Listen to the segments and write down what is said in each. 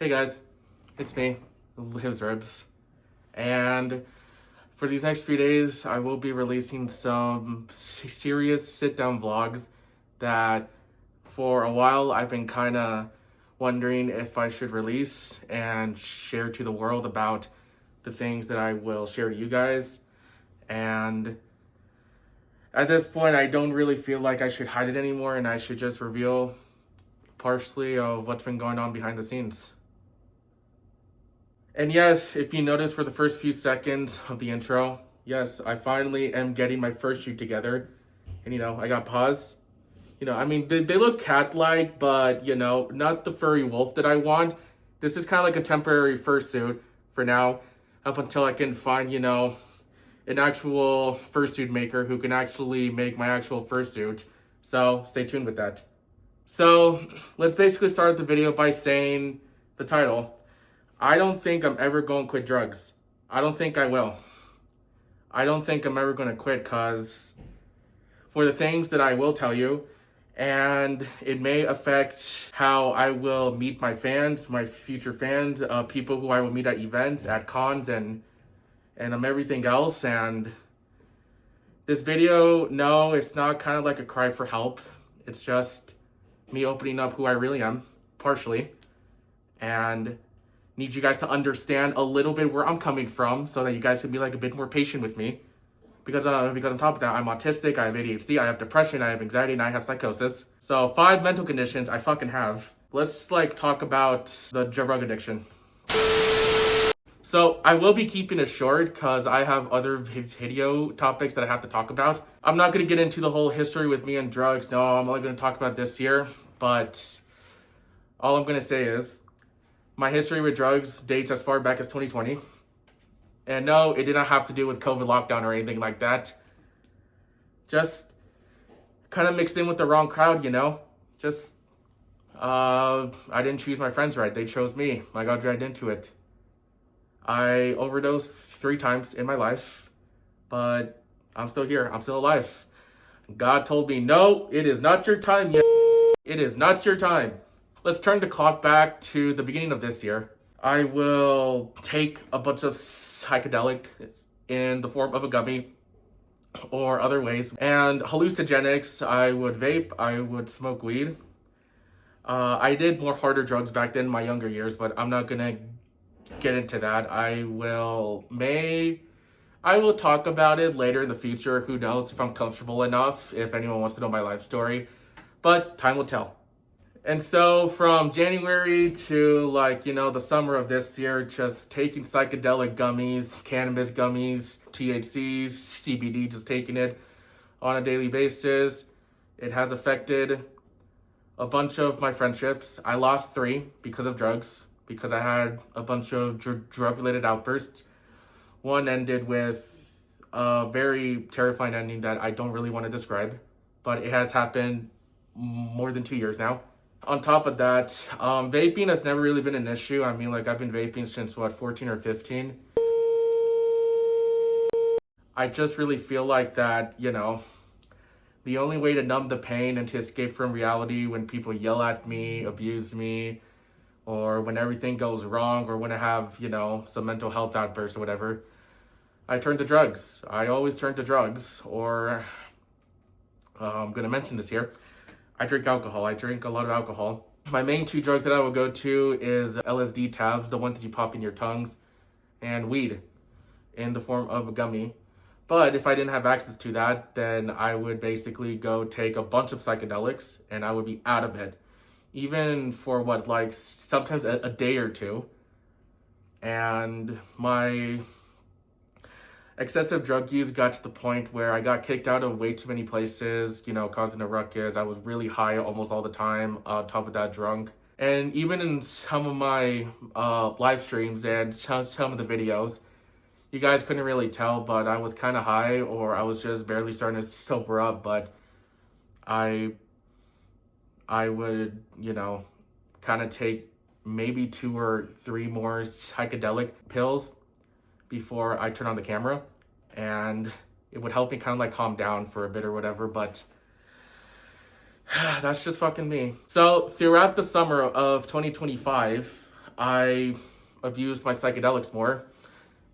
Hey guys, it's me, His Ribs, and for these next few days, I will be releasing some serious sit-down vlogs that for a while I've been kind of wondering if I should release and share to the world about the things that I will share to you guys. And at this point, I don't really feel like I should hide it anymore, and I should just reveal partially of what's been going on behind the scenes. And yes, if you notice for the first few seconds of the intro, yes, I finally am getting my first shoot together. And I got paws. I mean, they look cat-like, but, not the furry wolf that I want. This is kind of like a temporary fursuit for now, up until I can find, an actual fursuit maker who can actually make my actual fursuit. So stay tuned with that. So let's basically start the video by saying the title. I don't think I'm ever going to quit drugs. I don't think I will. I don't think I'm ever going to quit, because for the things that I will tell you, and it may affect how I will meet my fans, my future fans, people who I will meet at events, at cons, and everything else. And this video, no, it's not kind of like a cry for help. It's just me opening up who I really am, partially, and need you guys to understand a little bit where I'm coming from, so that you guys can be like a bit more patient with me. Because on top of that, I'm autistic, I have ADHD, I have depression, I have anxiety, and I have psychosis. So 5 mental conditions I fucking have. Let's talk about the drug addiction. So I will be keeping it short because I have other video topics that I have to talk about. I'm not going to get into the whole history with me and drugs. No, I'm only going to talk about this year. But all I'm going to say is my history with drugs dates as far back as 2020. And no, it did not have to do with COVID lockdown or anything like that. Just kind of mixed in with the wrong crowd, Just, I didn't choose my friends right. They chose me. I got dragged into it. I overdosed 3 times in my life, but I'm still here. I'm still alive. God told me, no, it is not your time yet. It is not your time. Let's turn the clock back to the beginning of this year. I will take a bunch of psychedelic in the form of a gummy or other ways. And hallucinogenics, I would vape, I would smoke weed. I did more harder drugs back then in my younger years, but I'm not going to get into that. I will talk about it later in the future. Who knows if I'm comfortable enough, if anyone wants to know my life story. But time will tell. And so from January to the summer of this year, just taking psychedelic gummies, cannabis gummies, THCs, CBD, just taking it on a daily basis. It has affected a bunch of my friendships. I lost 3 because of drugs, because I had a bunch of drug-related outbursts. One ended with a very terrifying ending that I don't really want to describe, but it has happened more than 2 years now. On top of that, vaping has never really been an issue. I mean, I've been vaping since, 14 or 15. I just really feel like that, the only way to numb the pain and to escape from reality when people yell at me, abuse me, or when everything goes wrong, or when I have, some mental health outbursts or whatever, I turn to drugs. I always turn to drugs, or I'm going to mention this here. I drink alcohol. I drink a lot of alcohol. My main 2 drugs that I will go to is LSD tabs, the one that you pop in your tongues, and weed in the form of a gummy. But if I didn't have access to that, then I would basically go take a bunch of psychedelics and I would be out of it. Even for sometimes a day or 2. And my excessive drug use got to the point where I got kicked out of way too many places, causing a ruckus. I was really high almost all the time, on top of that drunk. And even in some of my live streams and some of the videos, you guys couldn't really tell, but I was kind of high, or I was just barely starting to sober up. But I would, kind of take maybe 2 or 3 more psychedelic pills before I turn on the camera, and it would help me kind of calm down for a bit or whatever. But that's just fucking me. So throughout the summer of 2025, I abused my psychedelics more.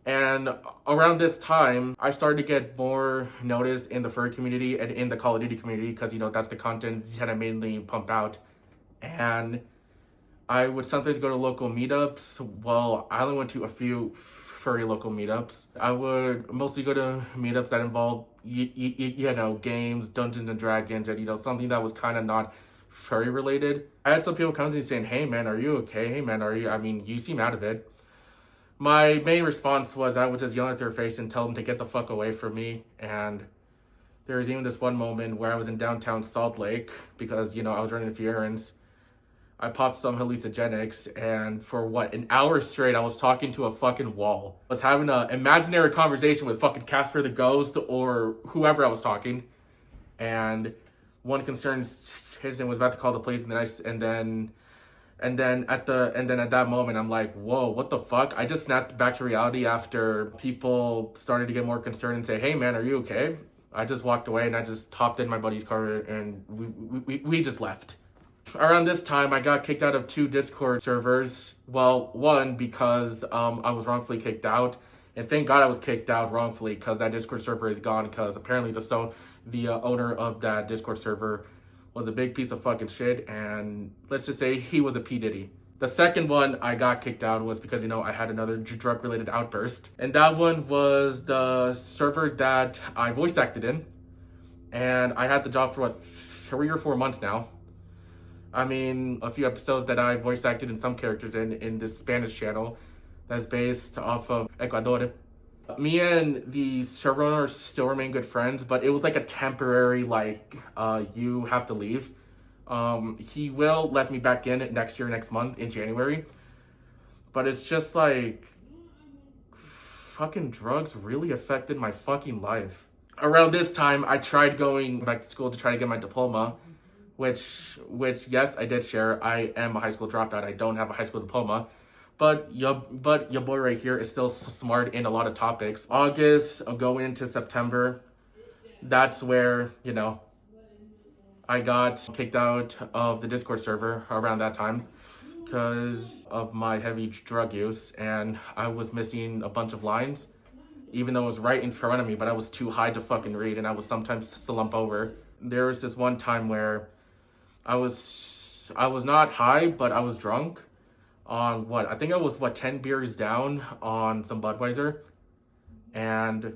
And around this time, I started to get more noticed in the furry community and in the Call of Duty community because, you know, that's the content that I mainly pump out. And I would sometimes go to local meetups. Well, I only went to a few furry local meetups. I would mostly go to meetups that involve, you know, games, Dungeons and Dragons, and, you know, something that was kind of not furry related. I had some people come to me saying, hey man, are you okay? Hey man, you seem out of it. My main response was I would just yell at their face and tell them to get the fuck away from me. And there was even this one moment where I was in downtown Salt Lake because, you know, I was running a few errands. I popped some hallucinogenics, and for an hour straight, I was talking to a fucking wall. I was having an imaginary conversation with fucking Casper the Ghost or whoever I was talking. And one concerned citizen was about to call the police, and then at that moment, I'm like, whoa, what the fuck? I just snapped back to reality after people started to get more concerned and say, hey man, are you okay? I just walked away and I just hopped in my buddy's car and we just left. Around this time, I got kicked out of 2 Discord servers. Well, one because I was wrongfully kicked out, and thank God I was kicked out wrongfully because that Discord server is gone because apparently the owner of that Discord server was a big piece of fucking shit, and let's just say he was a P. Diddy. The second one I got kicked out was because, you know, I had another drug-related outburst, and that one was the server that I voice acted in, and I had the job for 3 or 4 months now. I mean, a few episodes that I voice acted in some characters in this Spanish channel that's based off of Ecuador. Me and the server owner still remain good friends, but it was like a temporary, you have to leave. He will let me back in next month in January. But it's just like, fucking drugs really affected my fucking life. Around this time, I tried going back to school to try to get my diploma. Which yes, I did share. I am a high school dropout. I don't have a high school diploma. But your boy right here is still smart in a lot of topics. August, going into September, that's where, you know, I got kicked out of the Discord server around that time because of my heavy drug use, and I was missing a bunch of lines, even though it was right in front of me, but I was too high to fucking read, and I was sometimes slump over. There was this one time where I was not high, but I was drunk on I think I was 10 beers down on some Budweiser, and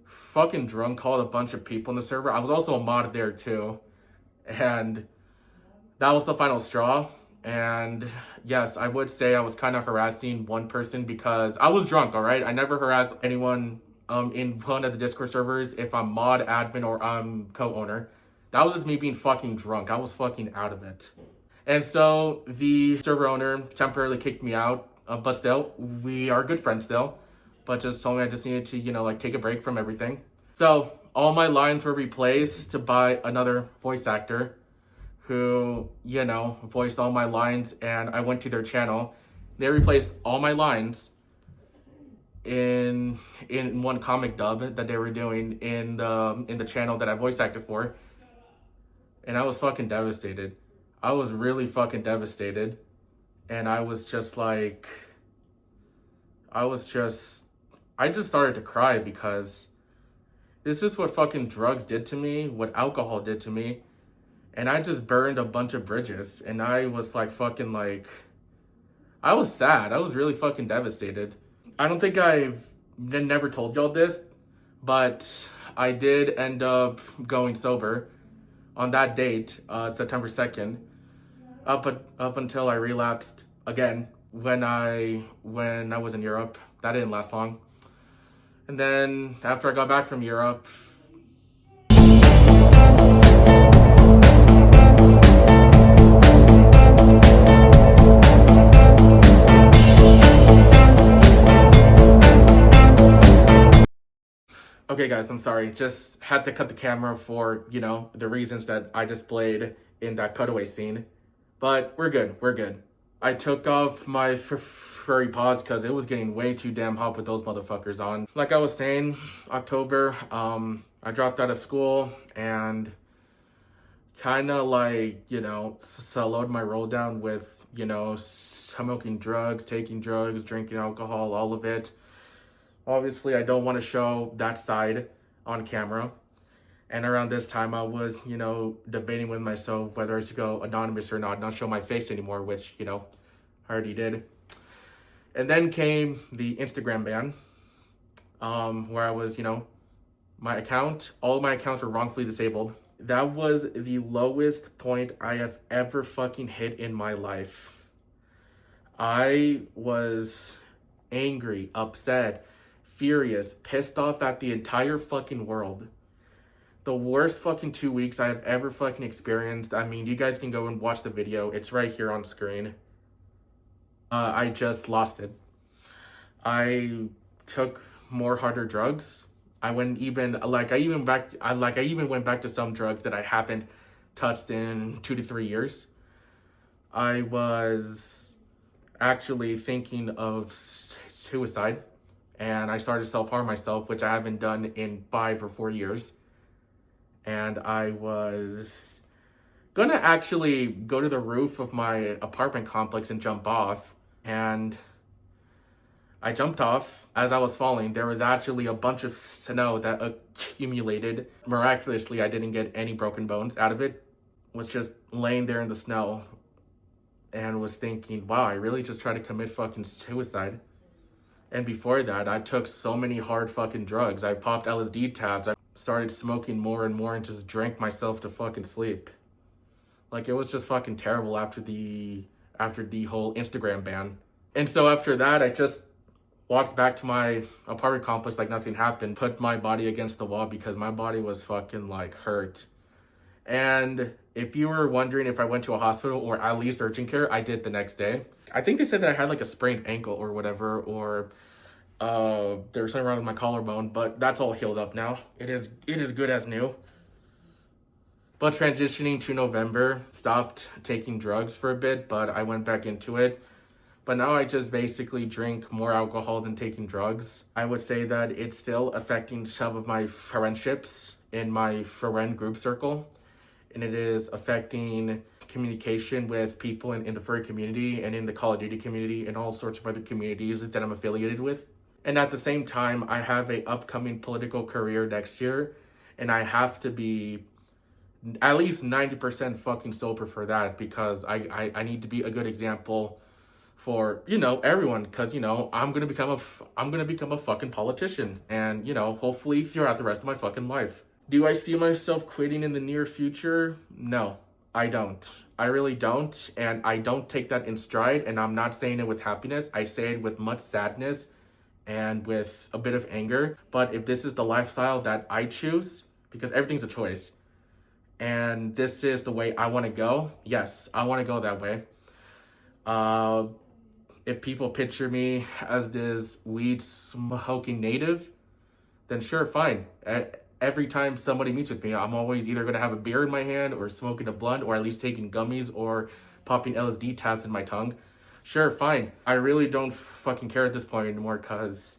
fucking drunk called a bunch of people in the server. I was also a mod there too, and that was the final straw. And yes, I would say I was kind of harassing one person because I was drunk, all right? I never harass anyone in one of the Discord servers if I'm mod, admin, or I'm co-owner. That was just me being fucking drunk. I was fucking out of it. And so the server owner temporarily kicked me out, but still, we are good friends still. But just told me I just needed to, you know, take a break from everything. So all my lines were replaced by another voice actor who, you know, voiced all my lines, and I went to their channel. They replaced all my lines in one comic dub that they were doing in the channel that I voice acted for. And I was fucking devastated. I was really fucking devastated. And I was just like, I just started to cry because this is what fucking drugs did to me, what alcohol did to me. And I just burned a bunch of bridges. And I was like fucking I was sad. I was really fucking devastated. I don't think I've never told y'all this, but I did end up going sober on that date, September 2nd, up until I relapsed again when I was in Europe. That didn't last long. And then after I got back from Europe, okay guys, I'm sorry. Just had to cut the camera for, you know, the reasons that I displayed in that cutaway scene. But we're good. I took off my furry paws because it was getting way too damn hot with those motherfuckers on. Like I was saying, October, I dropped out of school and kind of soloed my roll down with you know, smoking drugs, taking drugs, drinking alcohol, all of it. Obviously, I don't want to show that side on camera. And around this time, I was, you know, debating with myself whether I should go anonymous or not show my face anymore, which, you know, I already did. And then came the Instagram ban, where I was, you know, all of my accounts were wrongfully disabled. That was the lowest point I have ever fucking hit in my life. I was angry, upset, furious, pissed off at the entire fucking world. The worst fucking 2 weeks I have ever fucking experienced. I mean, you guys can go and watch the video. It's right here on screen. I just lost it. I took more harder drugs. I even went back to some drugs that I haven't touched in 2 to 3 years. I was actually thinking of suicide, and I started self-harm myself, which I haven't done in 5 or 4 years. And I was gonna actually go to the roof of my apartment complex and jump off, and I jumped off. As I was falling, there was actually a bunch of snow that accumulated. Miraculously, I didn't get any broken bones out of it. Was just laying there in the snow and was thinking, wow, I really just tried to commit fucking suicide. And before that, I took so many hard fucking drugs. I popped LSD tabs. I started smoking more and more and just drank myself to fucking sleep. Like, it was just fucking terrible after the whole Instagram ban. And so after that, I just walked back to my apartment complex like nothing happened, put my body against the wall because my body was fucking like hurt. And if you were wondering if I went to a hospital or at least urgent care, I did the next day. I think they said that I had like a sprained ankle or whatever, or there was something wrong with my collarbone, but that's all healed up now. It is good as new. But transitioning to November, stopped taking drugs for a bit, but I went back into it. But now I just basically drink more alcohol than taking drugs. I would say that it's still affecting some of my friendships in my friend group circle. And it is affecting communication with people in the furry community and in the Call of Duty community and all sorts of other communities that I'm affiliated with. And at the same time, I have a upcoming political career next year, and I have to be at least 90% fucking sober for that, because I need to be a good example for, you know, everyone, because, you know, I'm gonna become a fucking politician, and, you know, hopefully throughout the rest of my fucking life. Do I see myself quitting in the near future? No, I don't. I really don't, and I don't take that in stride, and I'm not saying it with happiness. I say it with much sadness and with a bit of anger. But if this is the lifestyle that I choose, because everything's a choice, and this is the way I want to go, yes, I want to go that way. If people picture me as this weed smoking native, then sure, fine. Every time somebody meets with me, I'm always either going to have a beer in my hand or smoking a blunt or at least taking gummies or popping LSD tabs in my tongue. Sure, fine. I really don't fucking care at this point anymore, because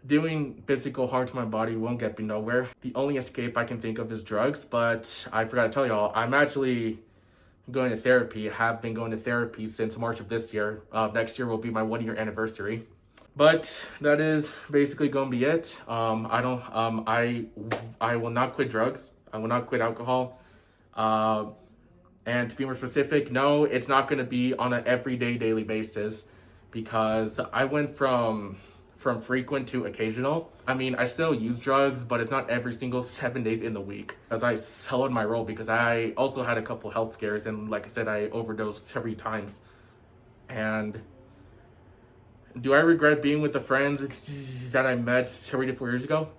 doing physical harm to my body won't get me nowhere. The only escape I can think of is drugs, but I forgot to tell y'all, I'm actually going to therapy. I have been going to therapy since March of this year. Next year will be my 1 year anniversary. But that is basically going to be it. I will not quit drugs. I will not quit alcohol. And to be more specific, no, it's not going to be on an everyday, daily basis, because I went from frequent to occasional. I mean, I still use drugs, but it's not every single 7 days in the week, as I slowed my roll, because I also had a couple health scares, and like I said, I overdosed 3 times. And do I regret being with the friends that I met 3 to 4 years ago?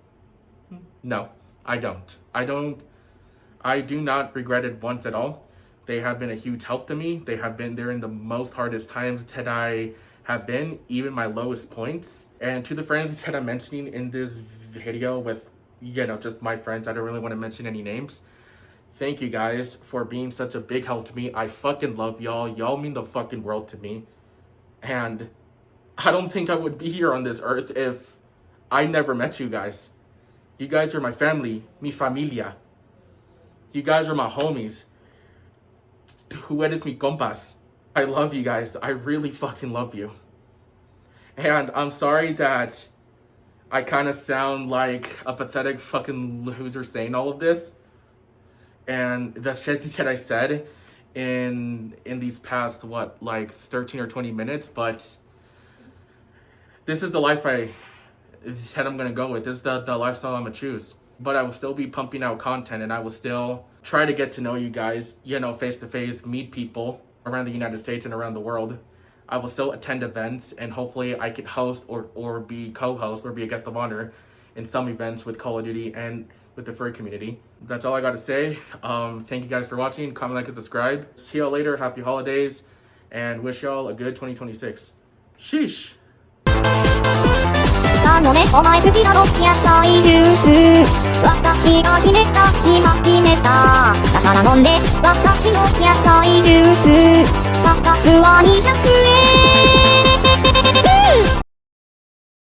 No, I don't. I do not regret it once at all. They have been a huge help to me. They have been there in the most hardest times that I have been, even my lowest points. And to the friends that I'm mentioning in this video with, you know, just my friends, I don't really want to mention any names. Thank you guys for being such a big help to me. I fucking love y'all. Y'all mean the fucking world to me. And I don't think I would be here on this earth if I never met you guys. You guys are my family, mi familia. You guys are my homies. Tú eres mi compas. I love you guys. I really fucking love you. And I'm sorry that I kind of sound like a pathetic fucking loser saying all of this. And the shit that I said in these past, what, like 13 or 20 minutes. But this is the life that I'm going to go with. This is the lifestyle I'm going to choose. But I will still be pumping out content, and I will still try to get to know you guys, you know, face to face, meet people around the United States and around the world. I will still attend events, and hopefully I can host or be co-host or be a guest of honor in some events with Call of Duty and with the furry community. That's all I got to say. Thank you guys for watching. Comment, like, and subscribe. See y'all later. Happy holidays, and wish y'all a good 2026. Sheesh. さあ飲めお前好きだろ野菜ジュース私が決めた今決めただから飲んで私の野菜ジュース価格は200円